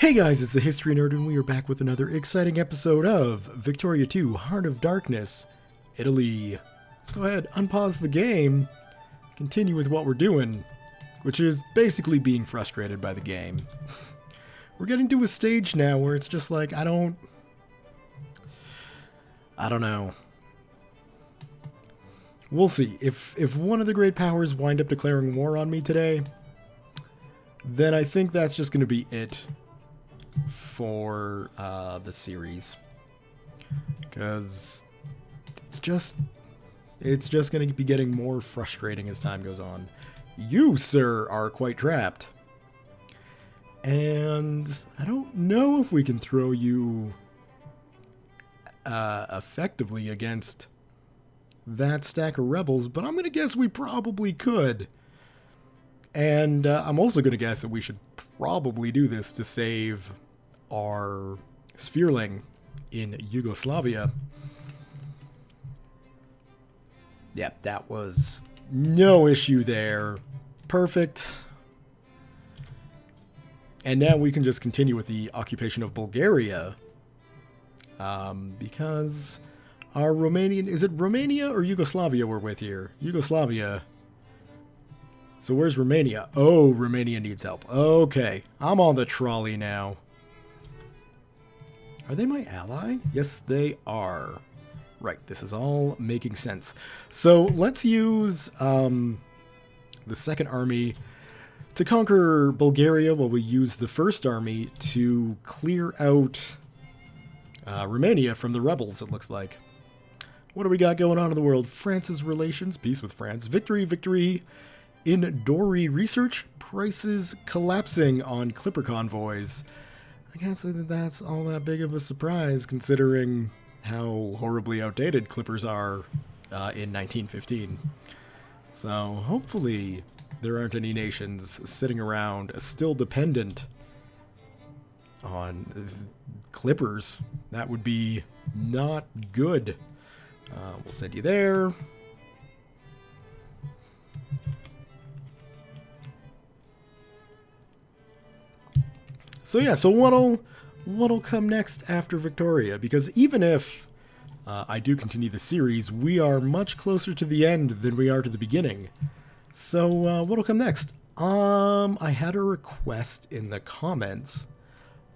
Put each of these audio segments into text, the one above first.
Hey guys, it's the History Nerd, and we are back with another exciting episode of Victoria 2, Heart of Darkness, Italy. Let's go ahead, unpause the game, continue with what we're doing, which is basically being frustrated by the game. We're getting to a stage now where it's just like, I don't know. We'll see. If one of the great powers wind up declaring war on me today, then I think that's just going to be it for the series, because it's just going to be getting more frustrating as time goes on. You, sir, are quite trapped, and I don't know if we can throw you effectively against that stack of rebels, but I'm going to guess we probably could. And I'm also going to guess that we should probably do this to save our Sphereling in Yugoslavia. Yep, that was no issue there. Perfect. And now we can just continue with the occupation of Bulgaria. Because our Romanian... Is it Romania or Yugoslavia we're with here? Yugoslavia. So where's Romania? Oh, Romania needs help. Okay, I'm on the trolley now. Are they my ally? Yes, they are. Right, this is all making sense. So let's use the Second Army to conquer Bulgaria, while we use the First Army to clear out Romania from the rebels, it looks like. What do we got going on in the world? France's relations, peace with France. Victory. In Dory research, prices collapsing on Clipper convoys. I can't say that that's all that big of a surprise, considering how horribly outdated Clippers are in 1915. So hopefully there aren't any nations sitting around still dependent on Clippers. That would be not good. We'll send you there. So yeah, so what'll come next after Victoria? Because even if I do continue the series, we are much closer to the end than we are to the beginning. So what'll come next? I had a request in the comments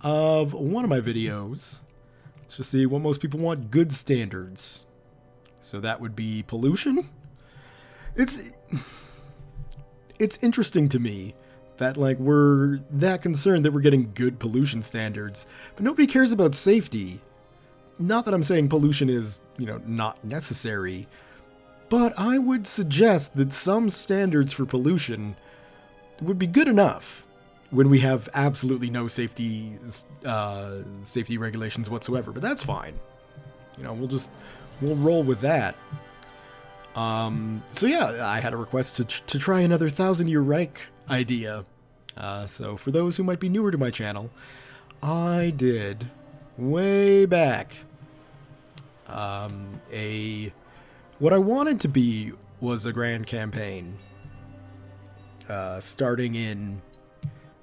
of one of my videos. Let's just see what most people want. Good standards. So that would be pollution. It's interesting to me that, like, we're that concerned that we're getting good pollution standards, but nobody cares about safety. Not that I'm saying pollution is, not necessary, but I would suggest that some standards for pollution would be good enough when we have absolutely no safety regulations whatsoever, but that's fine. We'll roll with that. So yeah, I had a request to try another 1,000-Year Reich idea. So for those who might be newer to my channel, I did way back what I wanted to be was a grand campaign starting in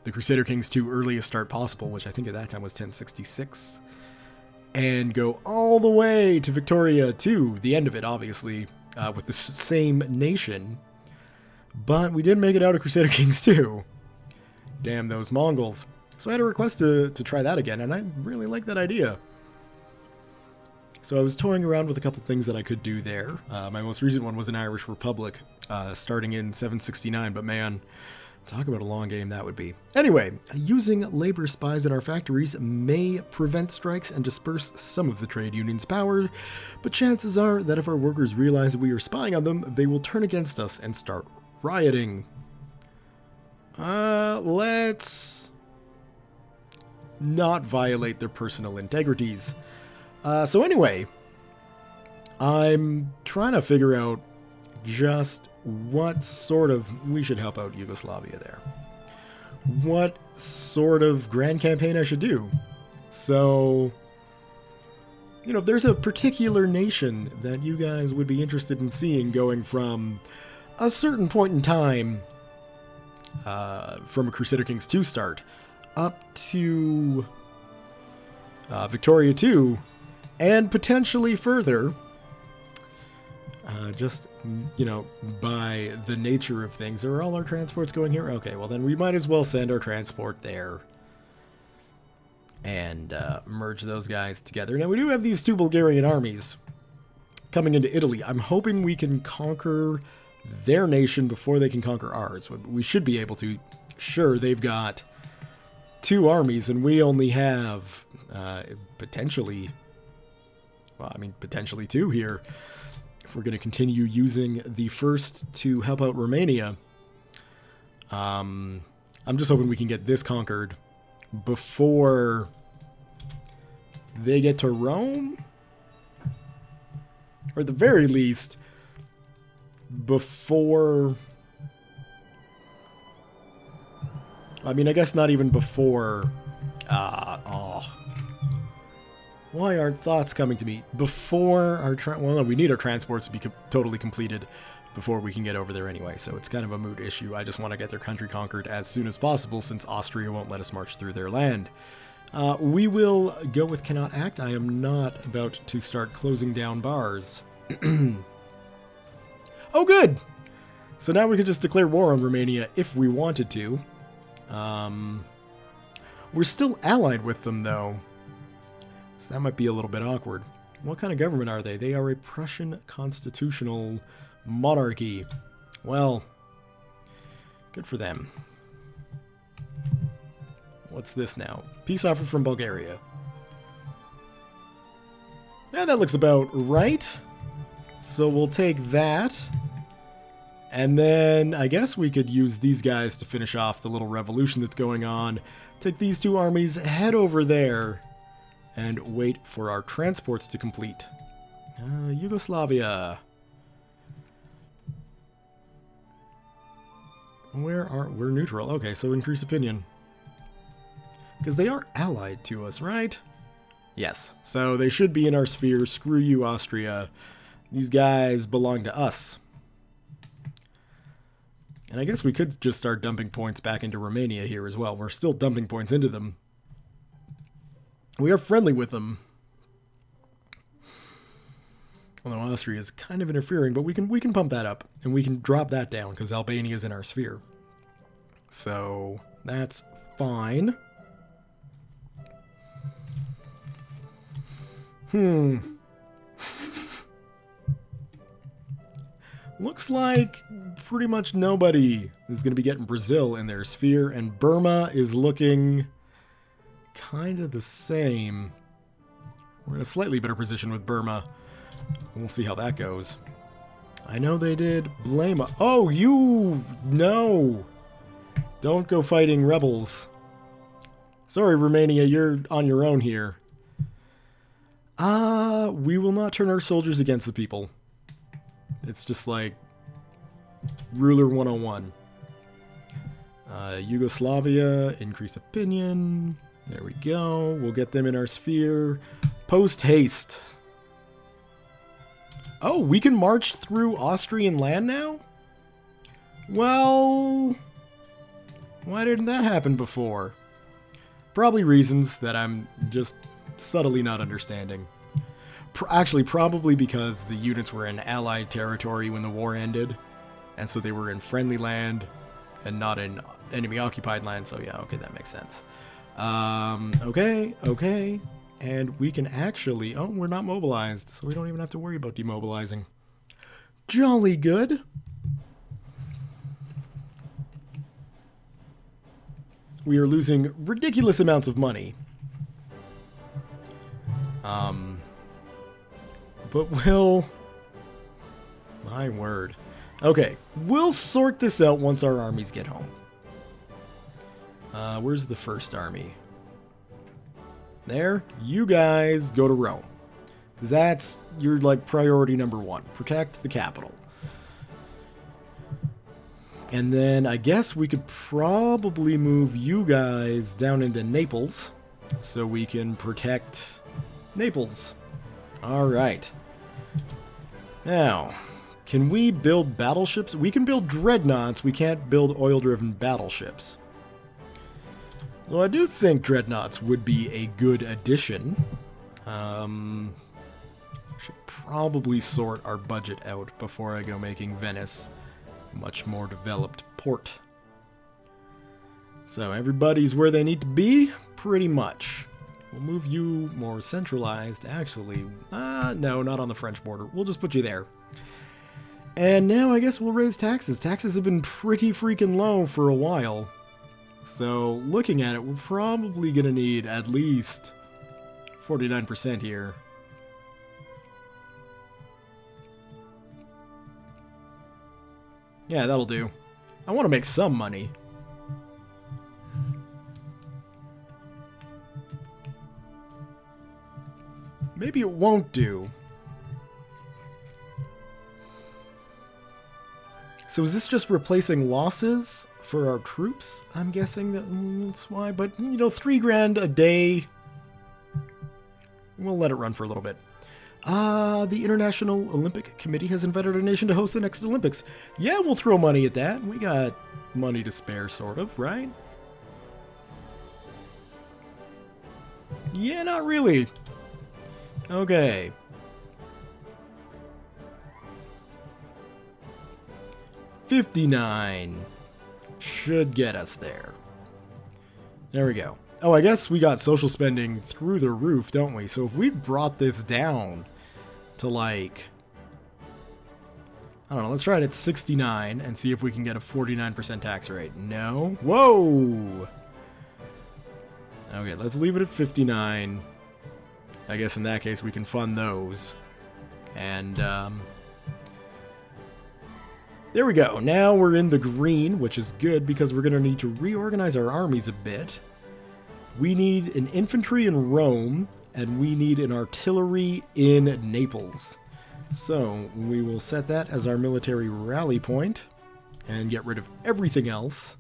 the Crusader Kings 2 earliest start possible, which I think at that time was 1066, and go all the way to Victoria 2, the end of it obviously, with the same nation. But we didn't make it out of Crusader Kings 2. Damn those Mongols. So I had a request to try that again, and I really like that idea. So I was toying around with a couple things that I could do there. My most recent one was an Irish Republic, starting in 769, but man, talk about a long game that would be. Anyway, using labor spies in our factories may prevent strikes and disperse some of the trade union's power, but chances are that if our workers realize we are spying on them, they will turn against us and start rioting. Let's not violate their personal integrities. So anyway, I'm trying to figure out just what sort of... We should help out Yugoslavia there. What sort of grand campaign I should do. So, if there's a particular nation that you guys would be interested in seeing going from a certain point in time from a Crusader Kings 2 start up to Victoria 2 and potentially further. Just, you know, by the nature of things. Are all our transports going here? Okay, well then we might as well send our transport there. And merge those guys together. Now we do have these 2 Bulgarian armies coming into Italy. I'm hoping we can conquer their nation before they can conquer ours. We should be able to. Sure, they've got 2 armies and we only have potentially, well, I mean, potentially 2 here. If we're going to continue using the first to help out Romania. I'm just hoping we can get this conquered before they get to Rome. Or at the very least, before... I mean, I guess not even before... Why aren't thoughts coming to me? Before our... well, no, we need our transports to be totally completed before we can get over there anyway, so it's kind of a moot issue. I just want to get their country conquered as soon as possible, since Austria won't let us march through their land. We will go with cannot act. I am not about to start closing down bars. Oh, good! So now we can just declare war on Romania if we wanted to. We're still allied with them, though. So that might be a little bit awkward. What kind of government are they? They are a Prussian constitutional monarchy. Well, good for them. What's this now? Peace offer from Bulgaria. Yeah, that looks about right. So we'll take that. And then I guess we could use these guys to finish off the little revolution that's going on. Take these 2 armies, head over there, and wait for our transports to complete. Yugoslavia. We're neutral. Okay, so increase opinion. Because they are allied to us, right? Yes. So they should be in our sphere. Screw you, Austria. These guys belong to us. And I guess we could just start dumping points back into Romania here as well. We're still dumping points into them. We are friendly with them. Although Austria is kind of interfering, but we can pump that up. And we can drop that down, because Albania is in our sphere. So, that's fine. Looks like pretty much nobody is going to be getting Brazil in their sphere, and Burma is looking kind of the same. We're in a slightly better position with Burma. We'll see how that goes. I know they did blame... Oh, you... No! Don't go fighting rebels. Sorry, Romania, you're on your own here. We will not turn our soldiers against the people. It's just like Ruler 101. Yugoslavia, increase opinion. There we go. We'll get them in our sphere. Post haste. Oh, we can march through Austrian land now? Well, why didn't that happen before? Probably reasons that I'm just subtly not understanding. Actually, probably because the units were in Allied territory when the war ended, and so they were in friendly land and not in enemy-occupied land, so yeah, okay, that makes sense. Okay, and we can actually... Oh, we're not mobilized, so we don't even have to worry about demobilizing. Jolly good. We are losing ridiculous amounts of money. But we'll... My word. Okay, we'll sort this out once our armies get home. Where's the first army? There. You guys go to Rome. That's your, like, priority number 1. Protect the capital. And then I guess we could probably move you guys down into Naples so we can protect Naples. Alright. Now, can we build battleships? We can build dreadnoughts. We can't build oil-driven battleships. So I do think dreadnoughts would be a good addition. Should probably sort our budget out before I go making Venice a much more developed port. So everybody's where they need to be, pretty much. We'll move you more centralized, actually. No, not on the French border. We'll just put you there. And now I guess we'll raise taxes. Taxes have been pretty freaking low for a while. So looking at it, we're probably going to need at least 49% here. Yeah, that'll do. I want to make some money. Maybe it won't do. So is this just replacing losses for our troops? I'm guessing that's why. But, you know, $3,000 a day. We'll let it run for a little bit. The International Olympic Committee has invited our nation to host the next Olympics. Yeah, we'll throw money at that. We got money to spare, sort of, right? Yeah, not really. Okay. $59 should get us there. There we go. Oh, I guess we got social spending through the roof, don't we? So if we brought this down to like, I don't know, let's try it at 69 and see if we can get a 49% tax rate. No? Whoa! Okay, let's leave it at 59. I guess in that case we can fund those. And, there we go. Now we're in the green, which is good because we're going to need to reorganize our armies a bit. We need an infantry in Rome, and we need an artillery in Naples. So we will set that as our military rally point and get rid of everything else.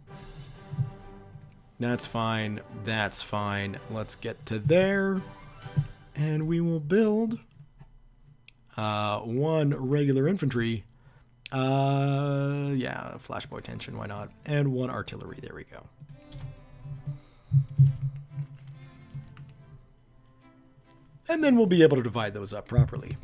That's fine. That's fine. Let's get to there. And we will build one regular infantry. Yeah, flashpoint tension, why not? And one artillery, there we go. And then we'll be able to divide those up properly.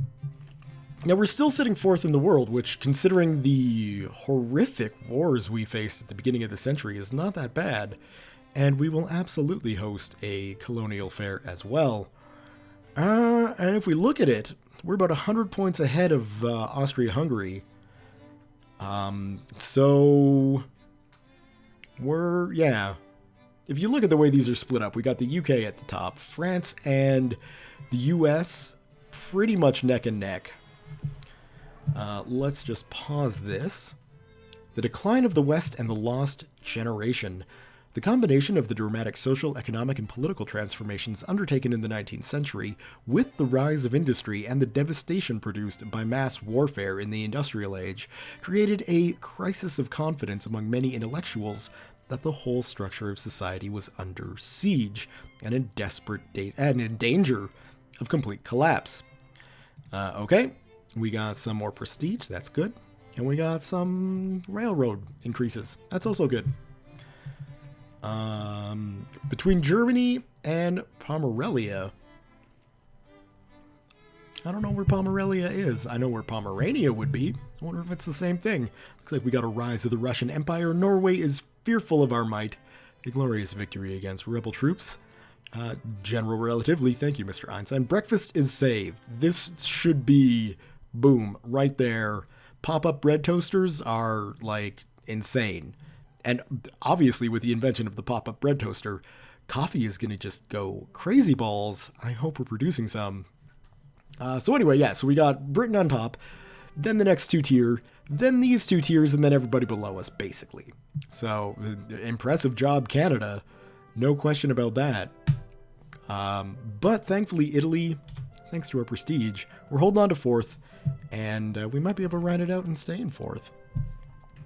Now, we're still sitting fourth in the world, which, considering the horrific wars we faced at the beginning of the century, is not that bad. And we will absolutely host a colonial fair as well. And if we look at it, we're about 100 points ahead of Austria-Hungary. So we're, yeah, if you look at the way these are split up, we got the UK at the top, France and the US pretty much neck and neck. Let's just pause this. The decline of the West and the lost generation. The combination of the dramatic social, economic, and political transformations undertaken in the 19th century, with the rise of industry and the devastation produced by mass warfare in the industrial age, created a crisis of confidence among many intellectuals that the whole structure of society was under siege and in danger of complete collapse. Okay, we got some more prestige, that's good. And we got some railroad increases, that's also good. Between Germany and Pomerania, I don't know where Pomerania is. I know where Pomerania would be. I wonder if it's the same thing. Looks like we got a rise of the Russian Empire. Norway is fearful of our might. A glorious victory against rebel troops. General relatively, thank you, Mr. Einstein. Breakfast is saved. This should be, boom, right there. Pop-up bread toasters are, like, insane. And obviously, with the invention of the pop-up bread toaster, coffee is going to just go crazy balls. I hope we're producing some. So anyway, yeah, so we got Britain on top, then the next two tier, then these two tiers, and then everybody below us, basically. So, impressive job, Canada. No question about that. But thankfully, Italy, thanks to our prestige, we're holding on to fourth, and we might be able to round it out and stay in fourth.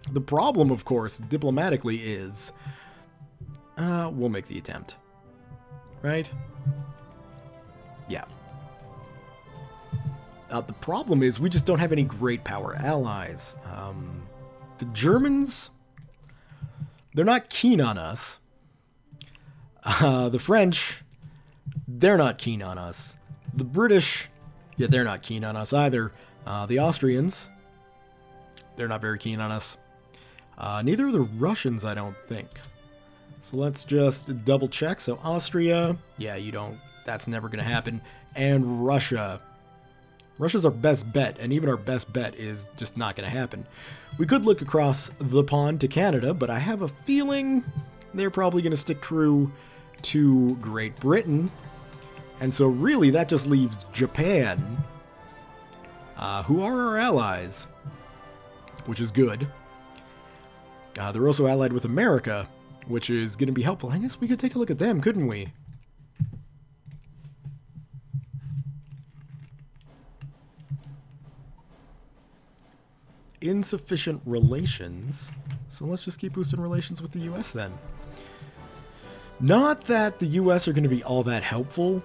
The problem, of course, diplomatically is, we'll make the attempt. Right? Yeah. The problem is we just don't have any great power allies. The Germans, they're not keen on us. The French, they're not keen on us. The British, yeah, they're not keen on us either. The Austrians, they're not very keen on us. Neither are the Russians, I don't think. So let's just double check. So Austria, yeah, you don't, that's never going to happen. And Russia. Russia's our best bet, and even our best bet is just not going to happen. We could look across the pond to Canada, but I have a feeling they're probably going to stick true to Great Britain. And so really that just leaves Japan, who are our allies, which is good. They're also allied with America, which is going to be helpful. I guess we could take a look at them, couldn't we? Insufficient relations. So let's just keep boosting relations with the US then. Not that the US are going to be all that helpful.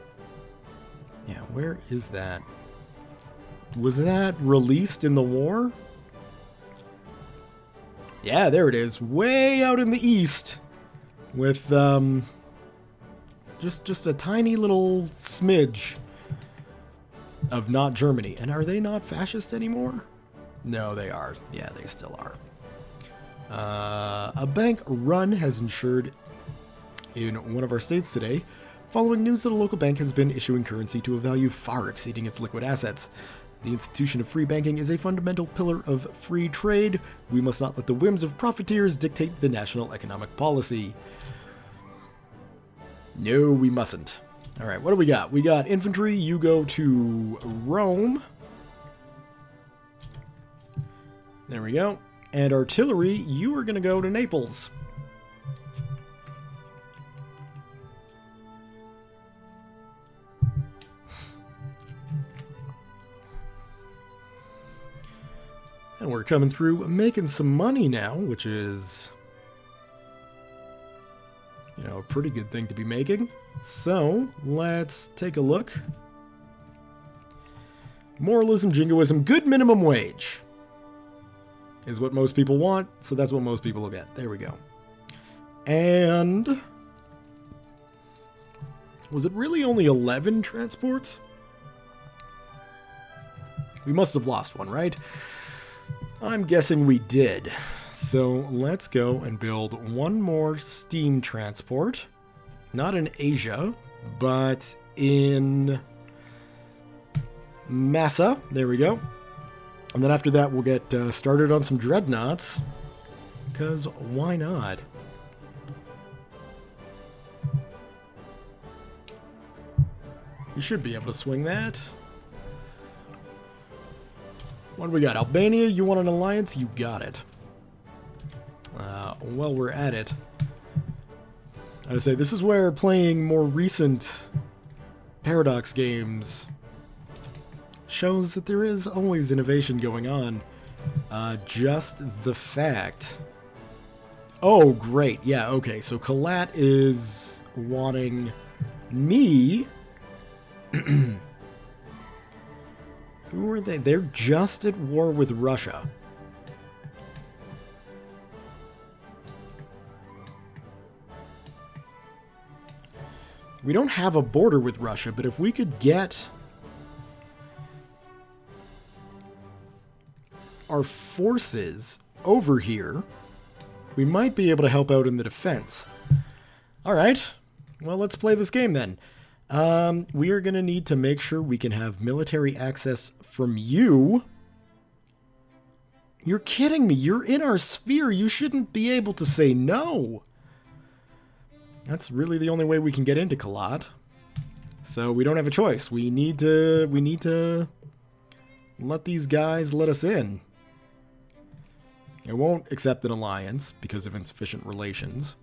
Yeah, where is that? Was that released in the war? Yeah, there it is. Way out in the east. With, just a tiny little smidge of not Germany. And are they not fascist anymore? No, they are. Yeah, they still are. A bank run has ensured in one of our states today, following news that a local bank has been issuing currency to a value far exceeding its liquid assets. The institution of free banking is a fundamental pillar of free trade. We must not let the whims of profiteers dictate the national economic policy. No, we mustn't. All right, what do we got? We got infantry. You go to Rome. There we go. And artillery, you are going to go to Naples. And we're coming through making some money now, which is, you know, a pretty good thing to be making. So let's take a look. Moralism, jingoism, good minimum wage is what most people want, so that's what most people will get. There we go. And was it really only 11 transports? We must have lost one, right? I'm guessing we did. So let's go and build one more steam transport. Not in Asia, but in Massa. There we go. And then after that, we'll get started on some dreadnoughts. Because why not? You should be able to swing that. What do we got? Albania, you want an alliance? You got it. Well, we're at it. I would say this is where playing more recent Paradox games shows that there is always innovation going on. Just the fact. Oh, great. Yeah, okay. So Kalat is wanting me. Who are they? They're just at war with Russia. We don't have a border with Russia, but if we could get our forces over here, we might be able to help out in the defense. All right. Well, let's play this game then. We are going to need to make sure we can have military access from you. You're kidding me. You're in our sphere. You shouldn't be able to say no. That's really the only way we can get into Kalat. So we don't have a choice. We need to let these guys let us in. It won't accept an alliance because of insufficient relations.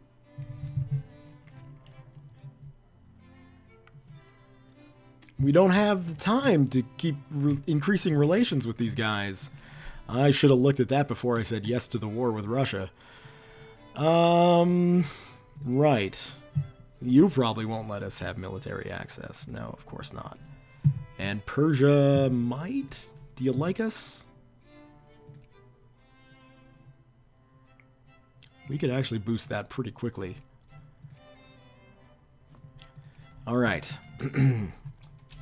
We don't have the time to keep increasing relations with these guys. I should have looked at that before I said yes to the war with Russia. Right. You probably won't let us have military access. No, of course not. And Persia might? Do you like us? We could actually boost that pretty quickly. Alright.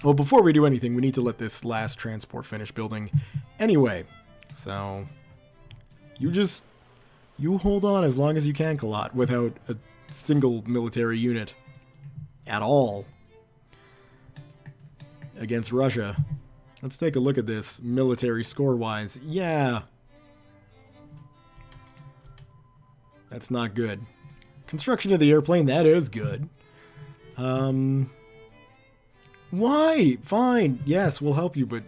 Well, before we do anything, we need to let this last transport finish building anyway. So, you hold on as long as you can, Kalat, without a single military unit at all against Russia. Let's take a look at this military score-wise. Yeah. That's not good. Construction of the airplane, that is good. Why? Fine. Yes, we'll help you, but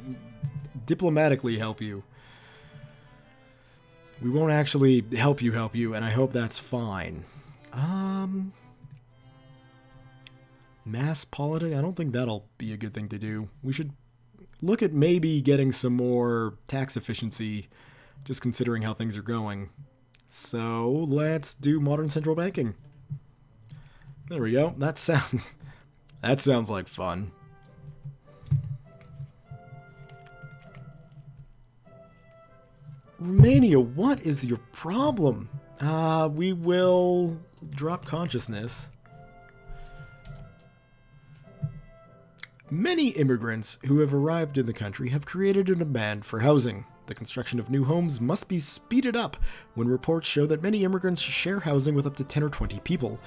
diplomatically help you. We won't actually help you, and I hope that's fine. Mass politics? I don't think that'll be a good thing to do. We should look at maybe getting some more tax efficiency, just considering how things are going. So, let's do modern central banking. There we go. That sounds like fun. Romania, what is your problem? We will drop consciousness. Many immigrants who have arrived in the country have created a demand for housing. The construction of new homes must be speeded up when reports show that many immigrants share housing with up to 10 or 20 people.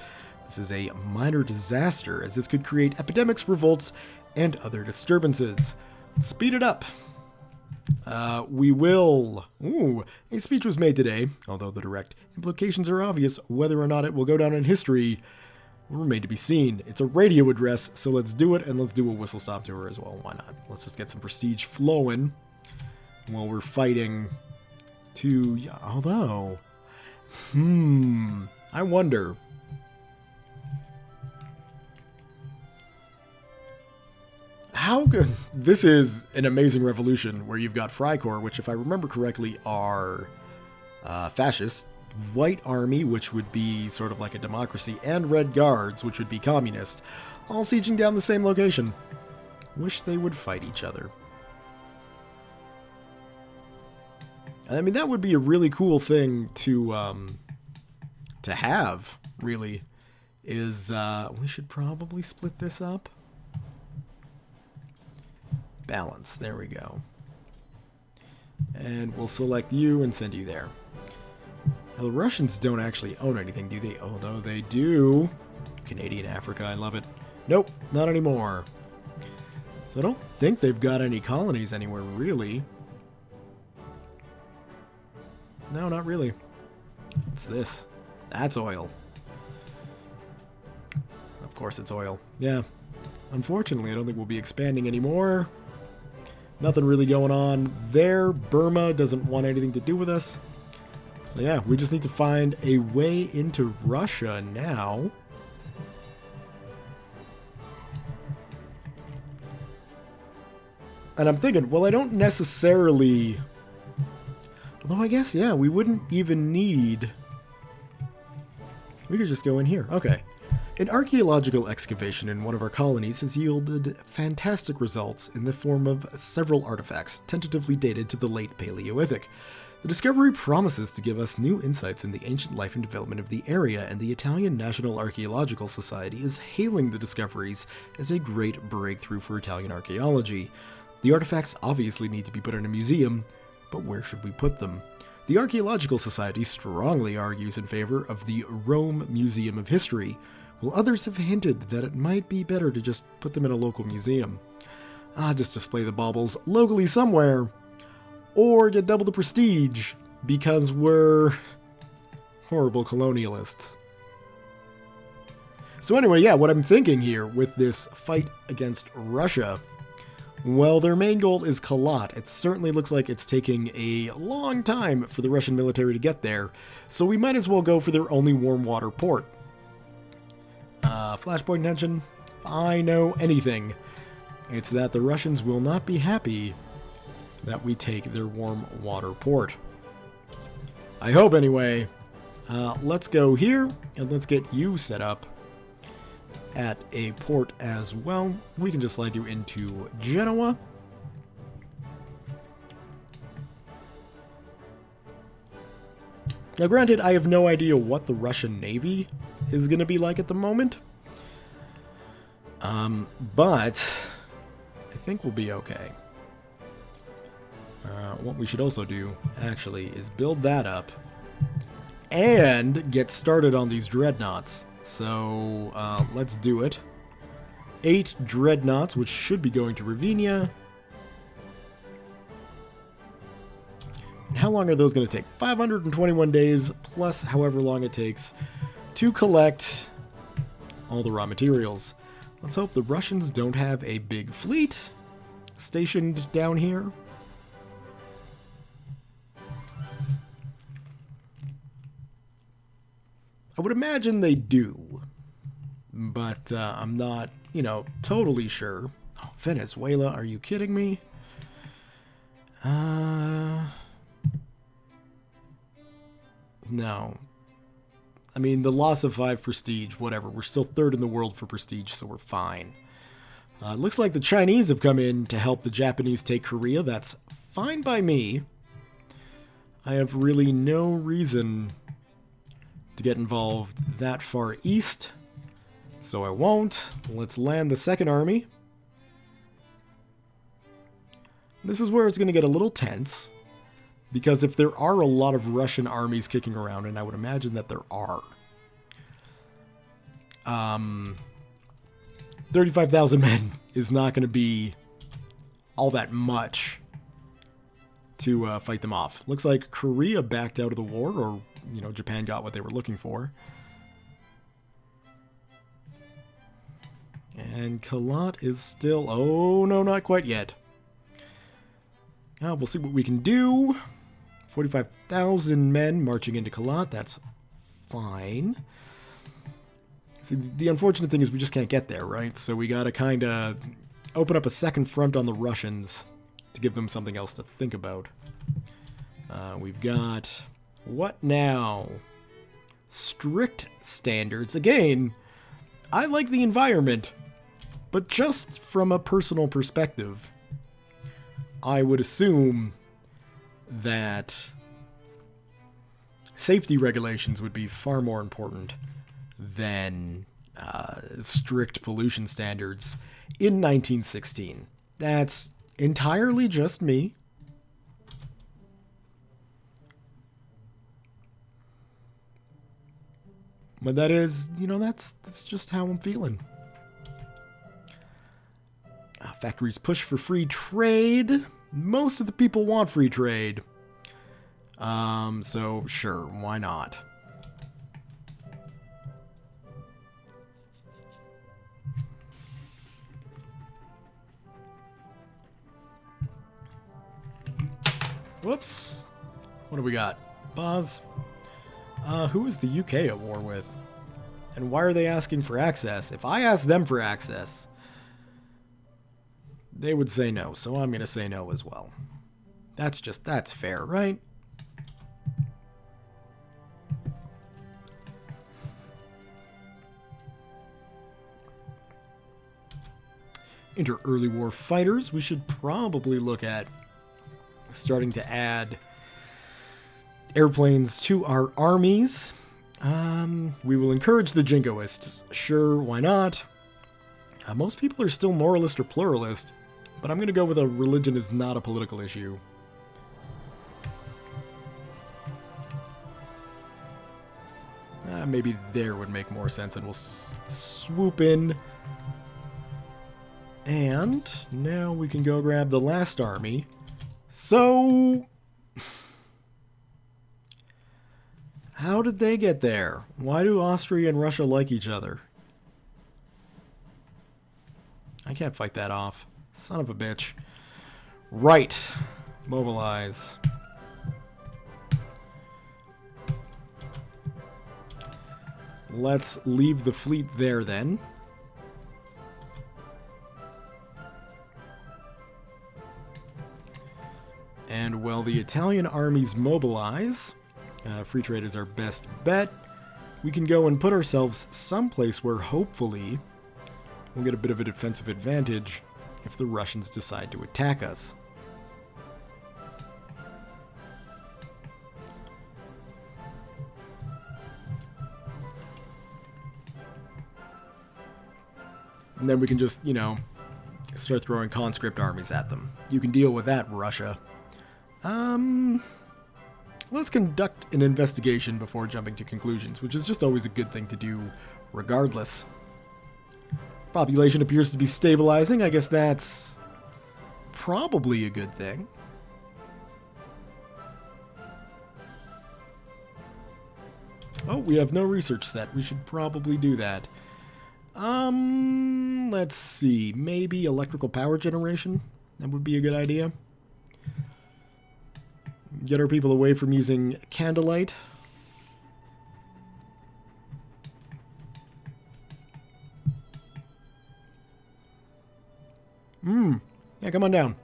This is a minor disaster, as this could create epidemics, revolts, and other disturbances. Speed it up. We will. Ooh, a speech was made today, although the direct implications are obvious. Whether or not it will go down in history will remain to be seen. It's a radio address, so let's do it, and let's do a whistle-stop tour as well. Why not? Let's just get some prestige flowing while we're fighting to... Although... I wonder... How good... This is an amazing revolution where you've got Freikorps, which, if I remember correctly, are fascist, White Army, which would be sort of like a democracy, and Red Guards, which would be communist, all sieging down the same location. Wish they would fight each other. I mean, that would be a really cool thing to have, really, is, we should probably split this up. Balance, there we go. And we'll select you and send you there. Now, the Russians don't actually own anything, do they? Although they do. Canadian Africa, I love it. Nope, not anymore. So I don't think they've got any colonies anywhere, really. No, not really. What's this? That's oil. Of course it's oil. Yeah. Unfortunately, I don't think we'll be expanding anymore. Nothing really going on there. Burma doesn't want anything to do with us. So yeah, we just need to find a way into Russia now. And I'm thinking, well, I don't necessarily... Although I guess, yeah, we wouldn't even need... We could just go in here. Okay. An archaeological excavation in one of our colonies has yielded fantastic results in the form of several artifacts, tentatively dated to the late Paleolithic. The discovery promises to give us new insights in the ancient life and development of the area, and the Italian National Archaeological Society is hailing the discoveries as a great breakthrough for Italian archaeology. The artifacts obviously need to be put in a museum, but where should we put them? The Archaeological Society strongly argues in favor of the Rome Museum of History, while others have hinted that it might be better to just put them in a local museum. Just display the baubles locally somewhere, or get double the prestige, because we're horrible colonialists. So anyway, yeah, what I'm thinking here with this fight against Russia, well, their main goal is Kalat. It certainly looks like it's taking a long time for the Russian military to get there, so we might as well go for their only warm water port. Flashpoint tension, I know anything. It's that the Russians will not be happy that we take their warm water port. I hope anyway. Let's go here, and let's get you set up at a port as well. We can just slide you into Genoa. Now granted, I have no idea what the Russian Navy is going to be like at the moment. But I think we'll be okay. What we should also do, actually, is build that up and get started on these dreadnoughts. So let's do it. 8 dreadnoughts, which should be going to Ravinia. And how long are those going to take? 521 days, plus however long it takes to collect all the raw materials. Let's hope the Russians don't have a big fleet stationed down here. I would imagine they do, but I'm not, totally sure. Oh, Venezuela, are you kidding me? No. I mean, the loss of 5 prestige, whatever. We're still 3rd in the world for prestige, so we're fine. It looks like the Chinese have come in to help the Japanese take Korea. That's fine by me. I have really no reason to get involved that far east, so I won't. Let's land the second army. This is where it's going to get a little tense, because if there are a lot of Russian armies kicking around, and I would imagine that there are, 35,000 men is not going to be all that much to fight them off. Looks like Korea backed out of the war, or Japan got what they were looking for. And Kalat is still... Oh, no, not quite yet. We'll see what we can do. 45,000 men marching into Kalat. That's fine. See, the unfortunate thing is we just can't get there, right? So we gotta kind of open up a second front on the Russians to give them something else to think about. We've got... What now? Strict standards. Again, I like the environment, but just from a personal perspective, I would assume that safety regulations would be far more important than strict pollution standards in 1916. That's entirely just me. But that is, that's just how I'm feeling. Factories push for free trade. Most of the people want free trade. So sure, why not? Whoops. What do we got? Boz? Who is the UK at war with? And why are they asking for access? If I ask them for access, they would say no, so I'm going to say no as well. That's fair, right? Enter early war fighters. We should probably look at starting to add airplanes to our armies. We will encourage the jingoists. Sure, why not? Most people are still moralist or pluralist, but I'm going to go with a religion is not a political issue. Maybe there would make more sense, and we'll swoop in. And now we can go grab the last army. So... how did they get there? Why do Austria and Russia like each other? I can't fight that off. Son of a bitch. Right. Mobilize. Let's leave the fleet there then. And while the Italian armies mobilize... free trade is our best bet. We can go and put ourselves someplace where hopefully we'll get a bit of a defensive advantage if the Russians decide to attack us. And then we can just, you know, start throwing conscript armies at them. You can deal with that, Russia. Let's conduct an investigation before jumping to conclusions, which is just always a good thing to do regardless. Population appears to be stabilizing. I guess that's probably a good thing. Oh, we have no research set. We should probably do that. Let's see. Maybe electrical power generation? That would be a good idea. Get our people away from using candlelight. Yeah, come on down.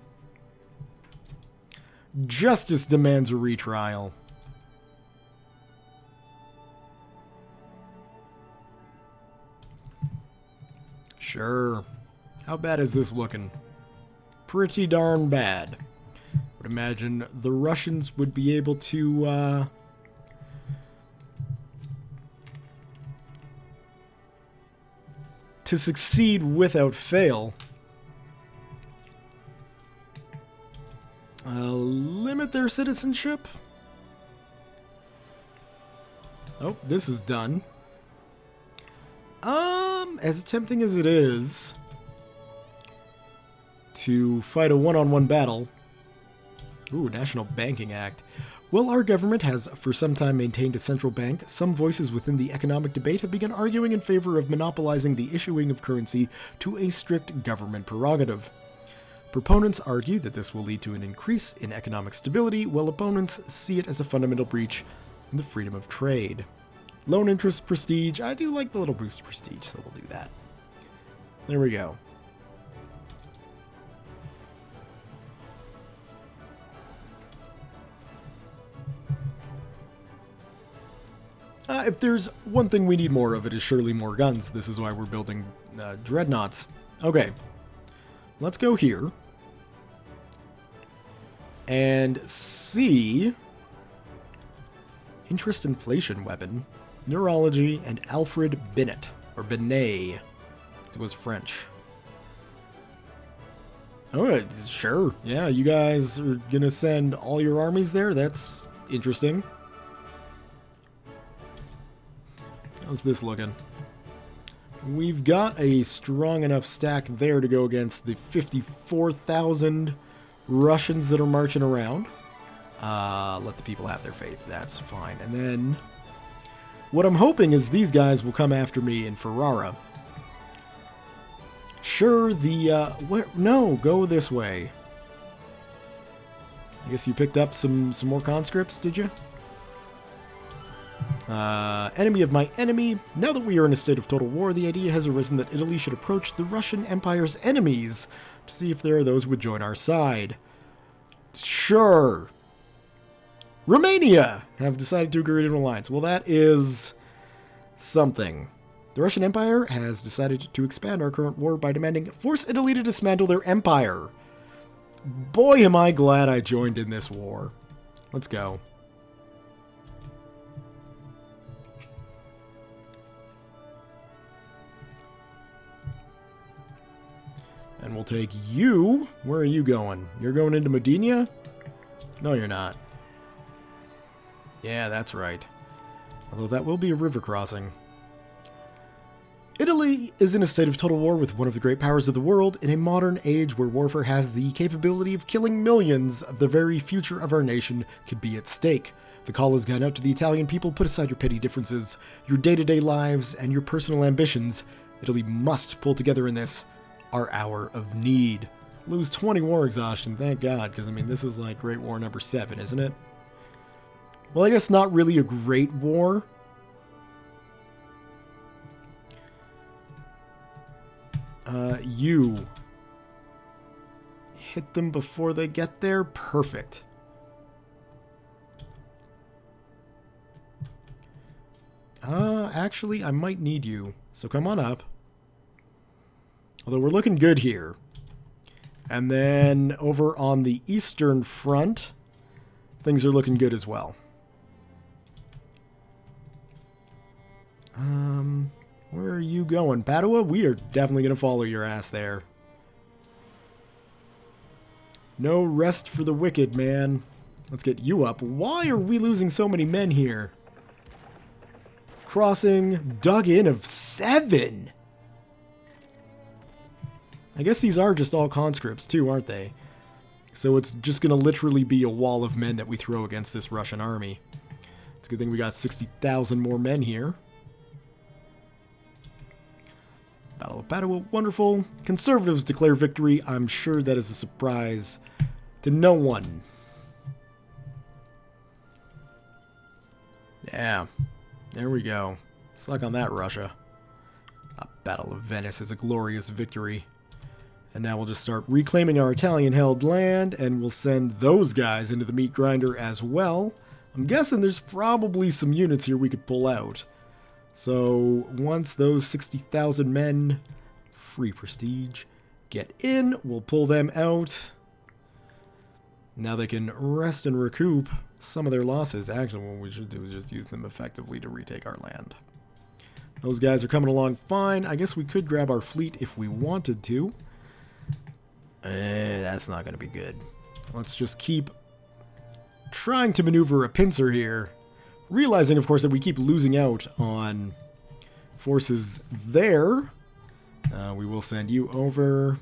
Justice demands a retrial. Sure. How bad is this looking? Pretty darn bad. Would imagine the Russians would be able to succeed without fail. Limit their citizenship? Oh, this is done. As tempting as it is to fight a one-on-one battle. Ooh, National Banking Act. While our government has for some time maintained a central bank, some voices within the economic debate have begun arguing in favor of monopolizing the issuing of currency to a strict government prerogative. Proponents argue that this will lead to an increase in economic stability, while opponents see it as a fundamental breach in the freedom of trade. Loan interest prestige. I do like the little boost of prestige, so we'll do that. There we go. If there's one thing we need more of, it is surely more guns. This is why we're building dreadnoughts. Okay. Let's go here. And see... Interest inflation weapon. Neurology and Alfred Binet. Or Binet. It was French. Alright, sure. Yeah, you guys are gonna send all your armies there? That's interesting. How's this looking? We've got a strong enough stack there to go against the 54,000 Russians that are marching around. Let the people have their faith. That's fine. And then what I'm hoping is these guys will come after me in Ferrara. Sure, no, go this way. I guess you picked up some more conscripts, did you? Enemy of my enemy. Now that we are in a state of total war, the idea has arisen that Italy should approach the Russian Empire's enemies to see if there are those who would join our side. Sure. Romania have decided to agree to an alliance. Well, that is something. The Russian Empire has decided to expand our current war by demanding force Italy to dismantle their empire. Boy, am I glad I joined in this war. Let's go. And we'll take you. Where are you going? You're going into Medina? No, you're not. Yeah, that's right. Although that will be a river crossing. Italy is in a state of total war with one of the great powers of the world. In a modern age where warfare has the capability of killing millions, the very future of our nation could be at stake. The call has gone out to the Italian people. Put aside your petty differences, your day-to-day lives, and your personal ambitions. Italy must pull together in this, our hour of need. Lose 20 war exhaustion, thank God, because, I mean, this is like Great War number 7, isn't it? Well, I guess not really a great war. You. Hit them before they get there? Perfect. Actually, I might need you, so come on up. Although we're looking good here. And then over on the Eastern Front, things are looking good as well. Where are you going? Padua? We are definitely going to follow your ass there. No rest for the wicked, man. Let's get you up. Why are we losing so many men here? Crossing dug in of 7. I guess these are just all conscripts too, aren't they? So it's just going to literally be a wall of men that we throw against this Russian army. It's a good thing we got 60,000 more men here. Battle of Padua, wonderful. Conservatives declare victory. I'm sure that is a surprise to no one. Yeah, there we go. Suck on that, Russia. Battle of Venice is a glorious victory. And now we'll just start reclaiming our Italian-held land, and we'll send those guys into the meat grinder as well. I'm guessing there's probably some units here we could pull out. So once those 60,000 men, free prestige, get in, we'll pull them out. Now they can rest and recoup some of their losses. Actually, what we should do is just use them effectively to retake our land. Those guys are coming along fine. I guess we could grab our fleet if we wanted to. That's not going to be good. Let's just keep trying to maneuver a pincer here. Realizing, of course, that we keep losing out on forces there. We will send you over.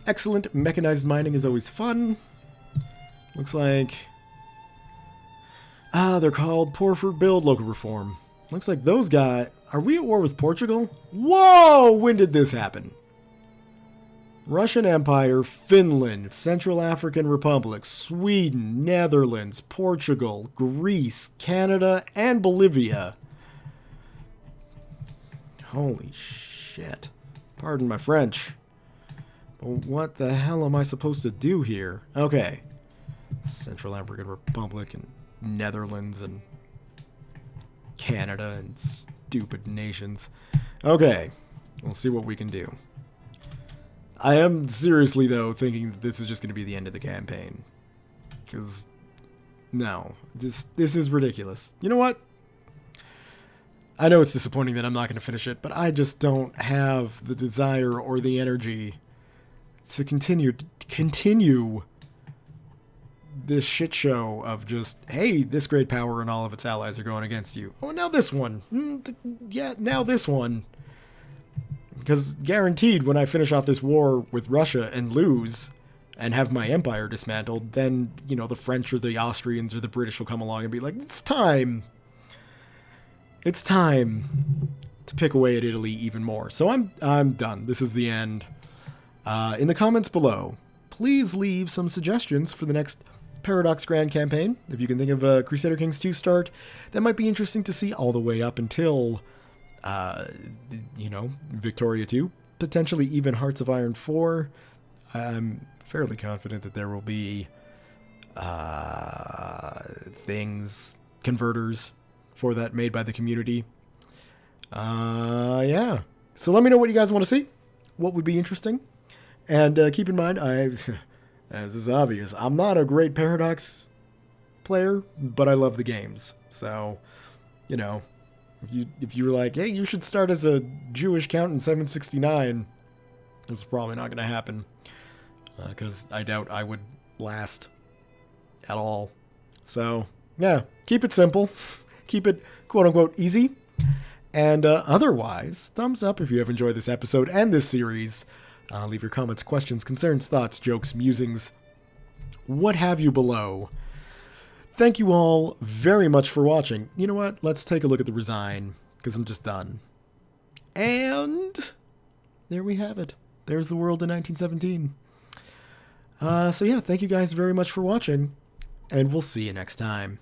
Excellent. Mechanized mining is always fun. Looks like... they're called Poor for Build Local Reform. Looks like those guys... Are we at war with Portugal? Whoa! When did this happen? Russian Empire, Finland, Central African Republic, Sweden, Netherlands, Portugal, Greece, Canada, and Bolivia. Holy shit. Pardon my French. But what the hell am I supposed to do here? Okay. Central African Republic and Netherlands and Canada and stupid nations. Okay. We'll see what we can do. I am seriously, though, thinking that this is just going to be the end of the campaign. Because, no. This is ridiculous. You know what? I know it's disappointing that I'm not going to finish it, but I just don't have the desire or the energy to continue this shit show of just, hey, this great power and all of its allies are going against you. Oh, now this one. Yeah, now this one. Because guaranteed, when I finish off this war with Russia and lose and have my empire dismantled, then, you know, the French or the Austrians or the British will come along and be like, it's time. It's time to pick away at Italy even more. So I'm done. This is the end. In the comments below, please leave some suggestions for the next Paradox Grand campaign. If you can think of a Crusader Kings 2 start, that might be interesting to see all the way up until... you know, Victoria 2, potentially even Hearts of Iron 4. I'm fairly confident that there will be converters for that made by the community. Yeah. So let me know what you guys want to see, what would be interesting, and keep in mind, as is obvious, I'm not a great Paradox player, but I love the games, so, you know, if you were like, hey, you should start as a Jewish count in 769, it's probably not going to happen. Because I doubt I would last at all. So, yeah, keep it simple. Keep it, quote-unquote, easy. And otherwise, thumbs up if you have enjoyed this episode and this series. Leave your comments, questions, concerns, thoughts, jokes, musings, what have you below. Thank you all very much for watching. You know what? Let's take a look at the Resign, because I'm just done. And there we have it. There's the world in 1917. So yeah, thank you guys very much for watching, and we'll see you next time.